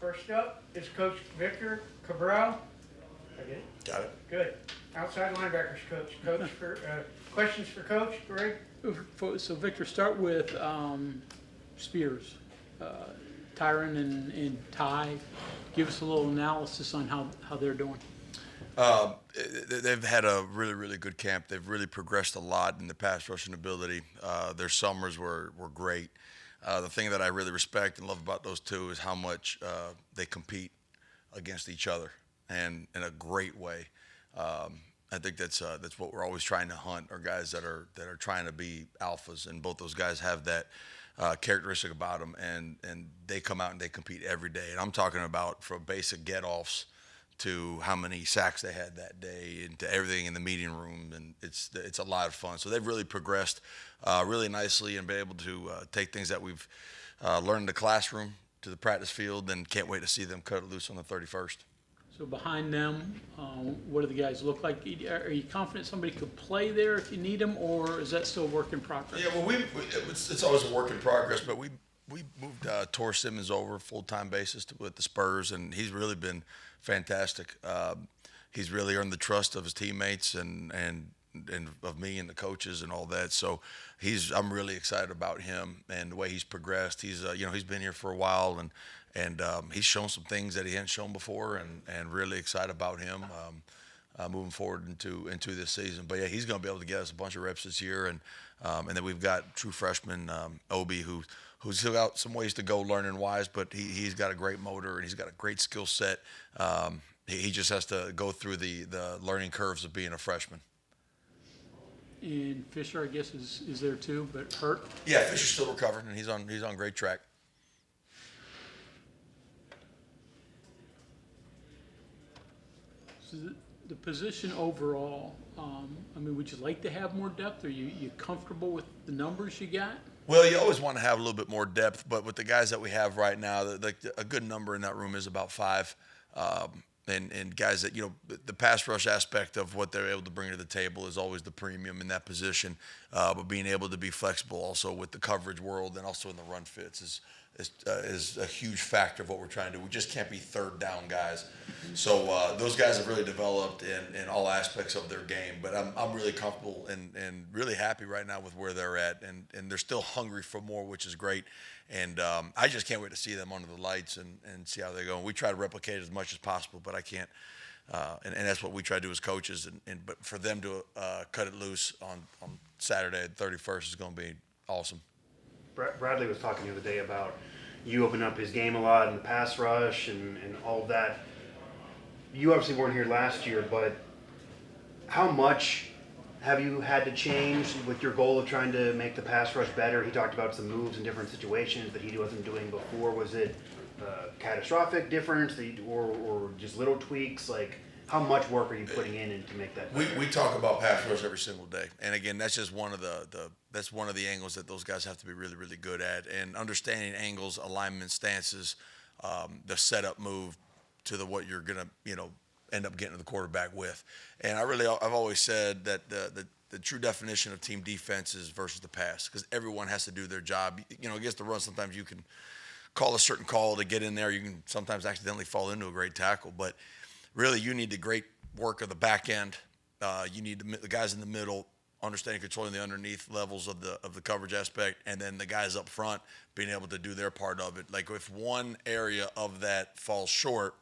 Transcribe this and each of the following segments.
First up is Coach Victor Cabral. I get it? Got it. Good. Outside linebackers coach. Coach for questions for Coach, Greg? So Victor, start with Spears, Tyron and Ty. Give us a little analysis on how they're doing. They've had a really, really good camp. They've really progressed a lot in the pass rushing ability. Their summers were great. The thing that I really respect and love about those two is how much they compete against each other, and in a great way. I think that's what we're always trying to hunt, are guys that are trying to be alphas, and both those guys have that characteristic about them, and they come out and they compete every day. And I'm talking about from basic get-offs to how many sacks they had that day, and to everything in the meeting room, and it's a lot of fun. So they've really progressed really nicely and been able to take things that we've learned in the classroom to the practice field, and can't wait to see them cut it loose on the 31st. So behind them, what do the guys look like? Are you confident somebody could play there if you need them, or is that still a work in progress? Yeah, well, it's always a work in progress, but we moved Tor Simmons over full-time basis with the Spurs, and he's really been fantastic. He's really earned the trust of his teammates and of me and the coaches and all that. So I'm really excited about him and the way he's progressed. He's he's been here for a while, and he's shown some things that he hadn't shown before, and really excited about him moving forward into this season. But yeah, he's going to be able to get us a bunch of reps this year, and then we've got true freshman Obi who's still got some ways to go learning wise, but he's got a great motor and he's got a great skill set. He just has to go through the learning curves of being a freshman. And Fisher, I guess, is there too, but hurt? Yeah, Fisher's still recovering, and he's on great track. So the position overall, would you like to have more depth? Are you comfortable with the numbers you got? Well, you always want to have a little bit more depth, but with the guys that we have right now, a good number in that room is about 5. And guys that, the pass rush aspect of what they're able to bring to the table is always the premium in that position. But being able to be flexible also with the coverage world and also in the run fits is a huge factor of what we're trying to do. We just can't be third down guys. So those guys have really developed in all aspects of their game. But I'm really comfortable and really happy right now with where they're at. And they're still hungry for more, which is great. And I just can't wait to see them under the lights and see how they go. And we try to replicate it as much as possible, but I can't. And that's what we try to do as coaches. But for them to cut it loose on Saturday, the 31st, is going to be awesome. Bradley was talking the other day about you open up his game a lot in the pass rush and all of that. You obviously weren't here last year, but how much have you had to change with your goal of trying to make the pass rush better? He talked about some moves in different situations that he wasn't doing before. Was it a catastrophic difference or just little tweaks? Like, how much work are you putting in to make that better? We talk about pass rush every single day, and again, that's just one of the angles that those guys have to be really, really good at, and understanding angles, alignment, stances, the setup move to what you're gonna end up getting to the quarterback with. And I've always said that the true definition of team defense is versus the pass, because everyone has to do their job. Against the run, sometimes you can call a certain call to get in there. You can sometimes accidentally fall into a great tackle, but really, you need the great work of the back end. You need the guys in the middle understanding, controlling the underneath levels of the coverage aspect, and then the guys up front being able to do their part of it. Like, if one area of that falls short,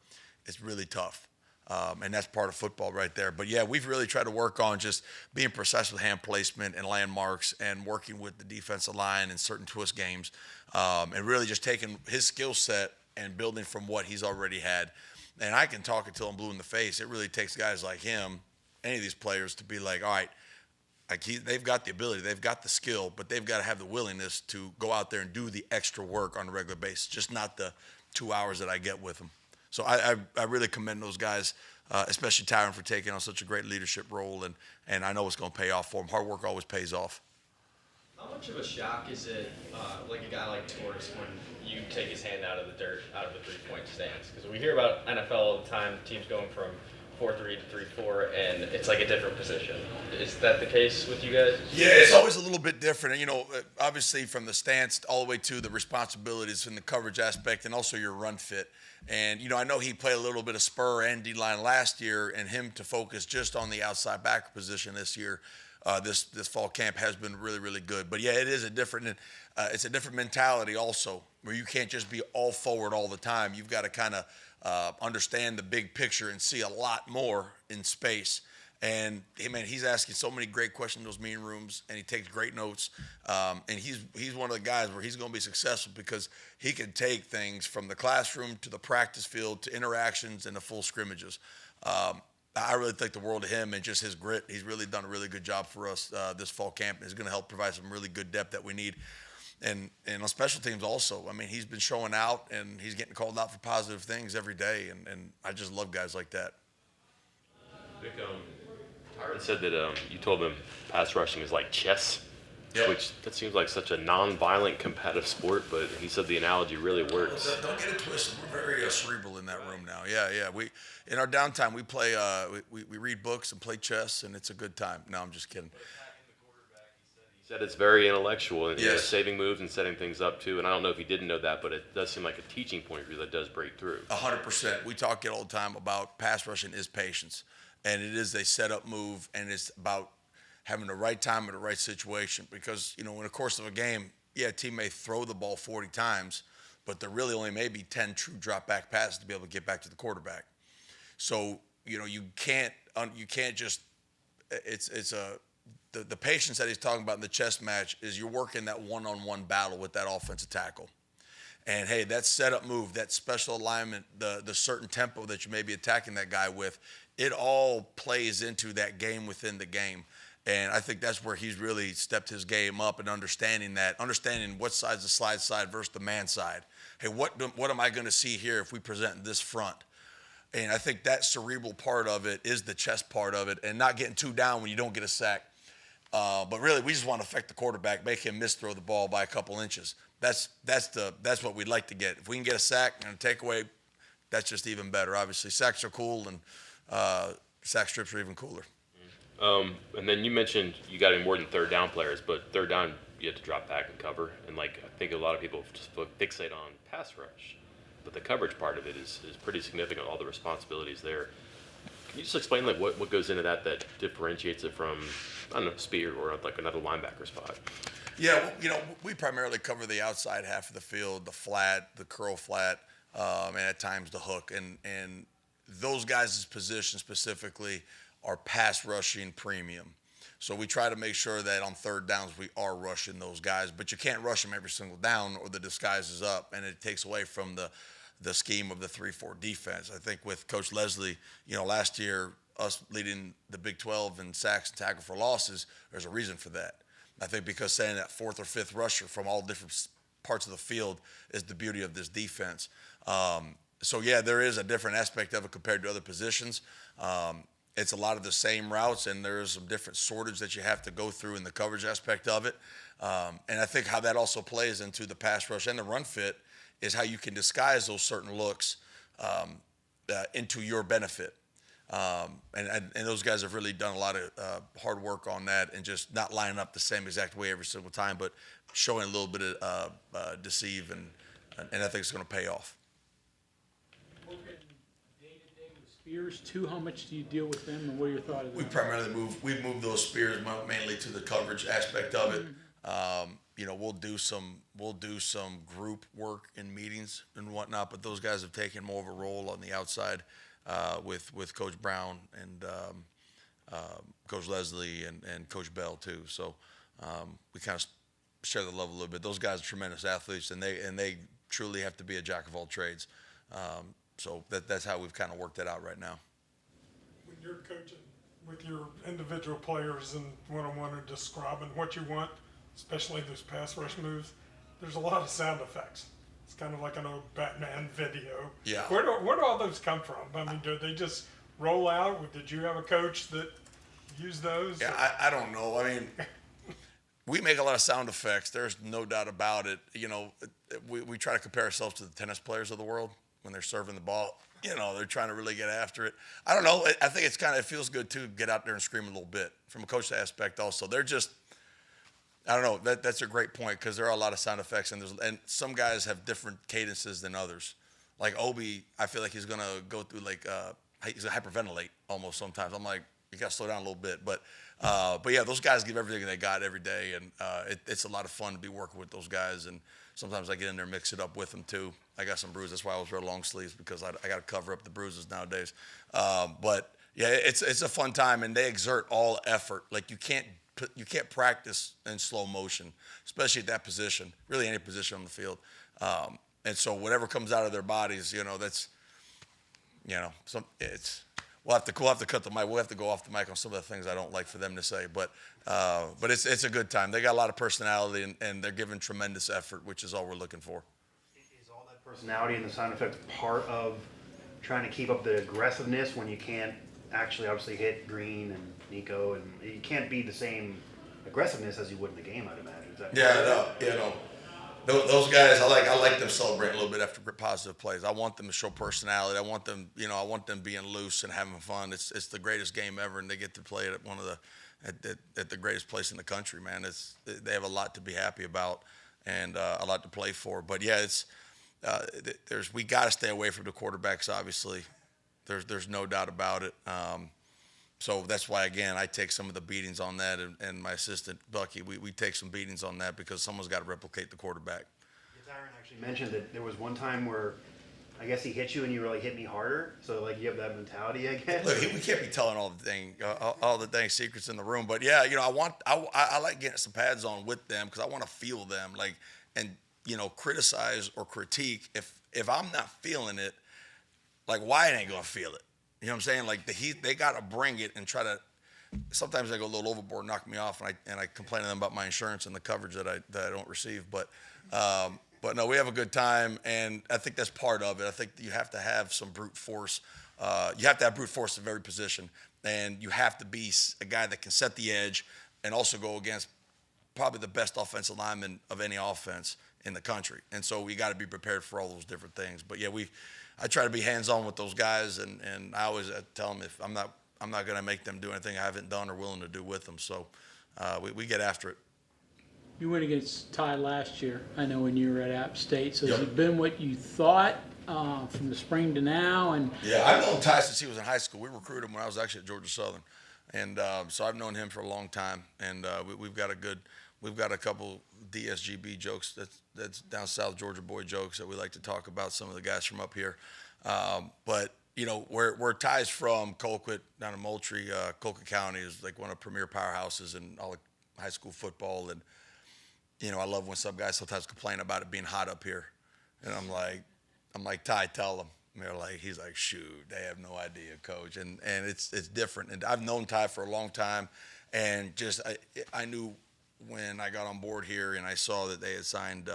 it's really tough. And that's part of football right there. But yeah, we've really tried to work on just being precise with hand placement and landmarks, and working with the defensive line in certain twist games, and really just taking his skill set and building from what he's already had. And I can talk until I'm blue in the face. It really takes guys like him, any of these players, to be like, all right, they've got the ability, they've got the skill, but they've got to have the willingness to go out there and do the extra work on a regular basis, just not the 2 hours that I get with them. So I really commend those guys, especially Tyron, for taking on such a great leadership role, and I know it's going to pay off for him. Hard work always pays off. How much of a shock is it, like a guy like Torres, when you take his hand out of the dirt, out of the three-point stance? Because we hear about NFL all the time, teams going from 4-3 to 3-4, and it's like a different position. Is that the case with you guys? Yeah, it's always a little bit different. And, obviously from the stance all the way to the responsibilities in the coverage aspect and also your run fit. And, I know he played a little bit of spur and D-line last year, and him to focus just on the outside backer position this year, this fall camp has been really, really good. But, yeah, it is it's a different mentality also, where you can't just be all forward all the time. You've got to kind of understand the big picture and see a lot more in space. And he's asking so many great questions in those meeting rooms, and he takes great notes. And he's one of the guys where he's going to be successful because he can take things from the classroom to the practice field to interactions and the full scrimmages. I really think the world of him and just his grit. He's really done a really good job for us this fall camp, and is going to help provide some really good depth that we need. And on special teams also, he's been showing out, and he's getting called out for positive things every day, and I just love guys like that. Vic, Tyron said that you told him pass rushing is like chess, which that seems like such a non-violent competitive sport, but he said the analogy really works. Don't get it twisted. We're very cerebral in that room now. Yeah. We in our downtime we play we read books and play chess, and it's a good time. No, I'm just kidding. He said it's very intellectual and Yes. saving moves and setting things up too. And I don't know if he didn't know that, but it does seem like a teaching point of view that does break through. 100%. We talk it all the time about pass rushing is patience, and it is a setup move, and it's about having the right time in the right situation. Because in the course of a game, a team may throw the ball 40 times, but there really only may be 10 true drop back passes to be able to get back to the quarterback. So you can't just the patience that he's talking about in the chess match is you're working that one-on-one battle with that offensive tackle. And, hey, that setup move, that special alignment, the certain tempo that you may be attacking that guy with, it all plays into that game within the game. And I think that's where he's really stepped his game up and understanding what side's the slide side versus the man side. Hey, what am I going to see here if we present this front? And I think that cerebral part of it is the chess part of it, and not getting too down when you don't get a sack. But really, we just want to affect the quarterback, make him misthrow the ball by a couple inches. That's what we'd like to get. If we can get a sack and a takeaway, that's just even better. Obviously, sacks are cool, and sack strips are even cooler. And then you mentioned you got any more than third down players, but third down you have to drop back and cover. And I think a lot of people just fixate on pass rush, but the coverage part of it is pretty significant. All the responsibilities there. Can you just explain what goes into that differentiates it from, I don't know, spear or like another linebacker spot? Yeah, we primarily cover the outside half of the field, the flat, the curl flat, and at times the hook. And those guys' positions specifically are pass rushing premium. So we try to make sure that on third downs we are rushing those guys, but you can't rush them every single down or the disguise is up, and it takes away from the scheme of the 3-4 defense. I think with Coach Leslie, last year, us leading the Big 12 in sacks and tackle for losses, there's a reason for that. I think because saying that fourth or fifth rusher from all different parts of the field is the beauty of this defense. So, there is a different aspect of it compared to other positions. It's a lot of the same routes, and there's some different sortage that you have to go through in the coverage aspect of it. And I think how that also plays into the pass rush and the run fit is how you can disguise those certain looks into your benefit. And those guys have really done a lot of hard work on that, and just not lining up the same exact way every single time, but showing a little bit of deceive, and I think it's going to pay off. Working day-to-day with spears too, how much do you deal with them, and what are your thoughts? We primarily move those spears mainly to the coverage aspect of it. We'll do some group work in meetings and whatnot, but those guys have taken more of a role on the outside with Coach Brown and Coach Leslie and Coach Bell too. So we kind of share the love a little bit. Those guys are tremendous athletes, and they truly have to be a jack of all trades. So that's how we've kind of worked it out right now. When you're coaching with your individual players and one-on-one and describing what you want, especially those pass rush moves, there's a lot of sound effects. It's kind of like an old Batman video. Yeah. Where do all those come from? I mean, do they just roll out? Did you have a coach that used those? Yeah, I don't know. I mean, we make a lot of sound effects. There's no doubt about it. We try to compare ourselves to the tennis players of the world. when they're serving the ball. They're trying to really get after it. I don't know. I think it feels good too, get out there and scream a little bit from a coach aspect also. They're just, I don't know. That's a great point because there are a lot of sound effects and some guys have different cadences than others. Like Obi, I feel like he's going to go through he's going to hyperventilate almost sometimes. I'm like, you got to slow down a little bit. But yeah, those guys give everything they got every day. And it's a lot of fun to be working with those guys. And sometimes I get in there and mix it up with them too. I got some bruises. That's why I always wear long sleeves because I got to cover up the bruises nowadays. But yeah, it's a fun time and they exert all effort. Like you can't practice in slow motion, especially at that position, really any position on the field. And so whatever comes out of their bodies, that's, we'll have to cut the mic. We'll have to go off the mic on some of the things I don't like for them to say, but it's a good time. They got a lot of personality and they're giving tremendous effort, which is all we're looking for. Is all that personality and the sound effects part of trying to keep up the aggressiveness when you can't actually obviously hit Green and Nico, and you can't be the same aggressiveness as you would in the game, I'd imagine. Is that Those guys, I like them celebrating a little bit after positive plays. I want them to show personality. I want them, being loose and having fun. It's the greatest game ever, and they get to play it at the greatest place in the country, man. They have a lot to be happy about and a lot to play for. But yeah, we got to stay away from the quarterbacks. Obviously, there's no doubt about it. So that's why, again, I take some of the beatings on that, and my assistant, Bucky, we take some beatings on that because someone's got to replicate the quarterback. Tyron actually mentioned that there was one time where I guess he hit you and you were like, hit me harder. So, like, you have that mentality, I guess. Look, we can't be telling all the dang secrets in the room. But, yeah, I like getting some pads on with them because I want to feel them, and criticize or critique. If I'm not feeling it, like, Wyatt ain't going to feel it. You know what I'm saying? Like they got to bring it and try to. Sometimes they go a little overboard, knock me off, and I complain to them about my insurance and the coverage that I don't receive. But no, we have a good time, and I think that's part of it. I think you have to have some brute force. You have to have brute force in every position, and you have to be a guy that can set the edge and also go against probably the best offensive lineman of any offense in the country. And so we got to be prepared for all those different things. But yeah, I try to be hands-on with those guys, and I always tell them if I'm not going to make them do anything I haven't done or willing to do with them. So we get after it. You went against Ty last year, I know, when you were at App State. So has Yep. it been what you thought from the spring to now? And Yeah, I've known Ty since he was in high school. We recruited him when I was actually at Georgia Southern, and so I've known him for a long time. And we've got a couple DSGB jokes that's down south Georgia boy jokes that we like to talk about. Some of the guys from up here, but where Ty's from, Colquitt down in Moultrie, Colquitt County is like one of the premier powerhouses in all of high school football. And I love when some guys sometimes complain about it being hot up here, and I'm like Ty, tell them. And they're like, he's like, shoot, they have no idea, coach, and it's different. And I've known Ty for a long time, and just I knew. When I got on board here and I saw that they had signed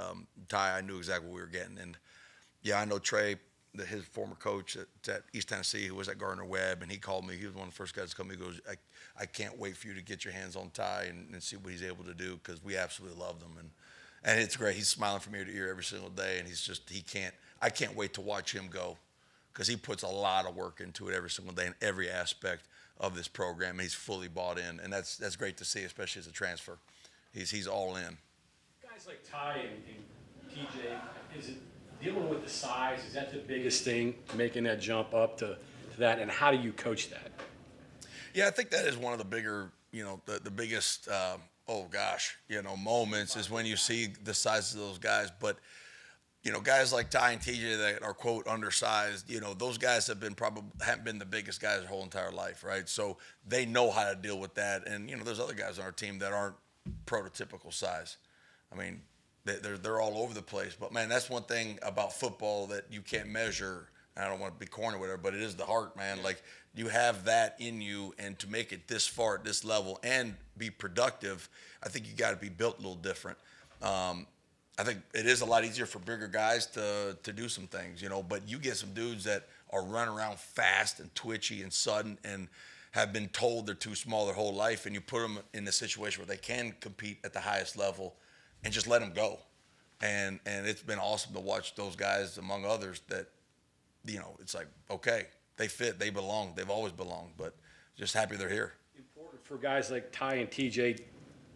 Ty, I knew exactly what we were getting. And yeah, I know Trey, his former coach at East Tennessee, who was at Gardner Webb, and he called me. He was one of the first guys to come. He goes, I can't wait for you to get your hands on Ty and see what he's able to do because we absolutely love them. And it's great. He's smiling from ear to ear every single day, and I can't wait to watch him go because he puts a lot of work into it every single day in every aspect of this program. He's fully bought in, and that's great to see, especially as a transfer. He's all in. Guys like Ty and TJ, is it dealing with the size? Is that the biggest thing, making that jump up to that? And how do you coach that? Yeah, I think that is one of the bigger, the biggest, moments is when you see the sizes of those guys. But, guys like Ty and TJ that are, quote, undersized, those guys haven't been the biggest guys their whole entire life, right? So they know how to deal with that. And, there's other guys on our team that aren't prototypical size. I mean, they're all over the place. But, man, that's one thing about football that you can't measure. I don't want to be corny or whatever, but it is the heart, man. Like, you have that in you, and to make it this far at this level and be productive, I think you got to be built a little different. I think it is a lot easier for bigger guys to do some things, but you get some dudes that are running around fast and twitchy and sudden and have been told they're too small their whole life, and you put them in a situation where they can compete at the highest level and just let them go. And it's been awesome to watch those guys, among others, that it's like, okay, they fit, they belong, they've always belonged, but just happy they're here. Important for guys like Ty and TJ,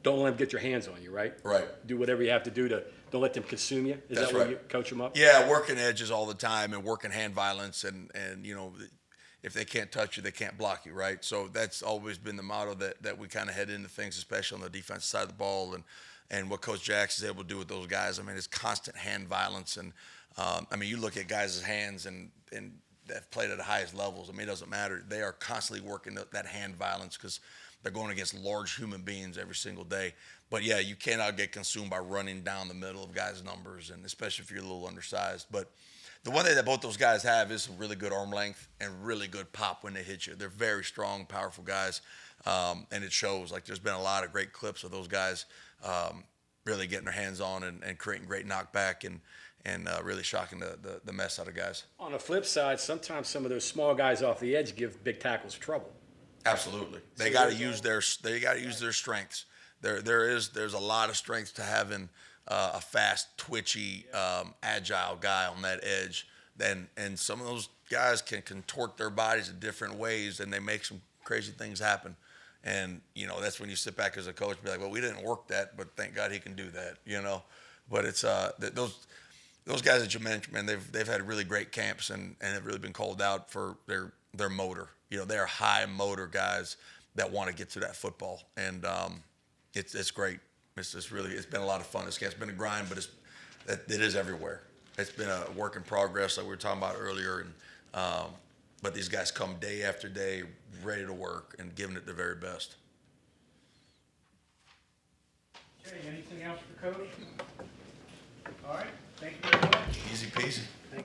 don't let them get your hands on you, right? Right. Do whatever you have to do to don't let them consume you. Is That's that where right. you coach them up? Yeah, working edges all the time and working hand violence and if they can't touch you, they can't block you, right? So that's always been the motto that we kind of head into things, especially on the defensive side of the ball and what Coach Jackson's able to do with those guys. I mean, it's constant hand violence and you look at guys' hands and that played at the highest levels. I mean, it doesn't matter. They are constantly working that hand violence because they're going against large human beings every single day. But, yeah, you cannot get consumed by running down the middle of guys' numbers, and especially if you're a little undersized. But the one thing that both those guys have is some really good arm length and really good pop when they hit you. They're very strong, powerful guys, and it shows. Like, there's been a lot of great clips of those guys really getting their hands on and creating great knockback and really shocking the mess out of guys. On the flip side, sometimes some of those small guys off the edge give big tackles trouble. Absolutely, they got to use their strengths. There's a lot of strength to having a fast, twitchy, agile guy on that edge. And some of those guys can contort their bodies in different ways, and they make some crazy things happen. And that's when you sit back as a coach and be like, well, we didn't work that, but thank God he can do that. But it's those guys that you mentioned, man, they've had really great camps and have really been called out for their motor. They're high motor guys that want to get to that football, and it's great. It's been a lot of fun. It's been a grind, but it is everywhere. It's been a work in progress, like we were talking about earlier, and but these guys come day after day, ready to work and giving it their very best. Okay, anything else for Coach? All right, thank you very much. Easy peasy.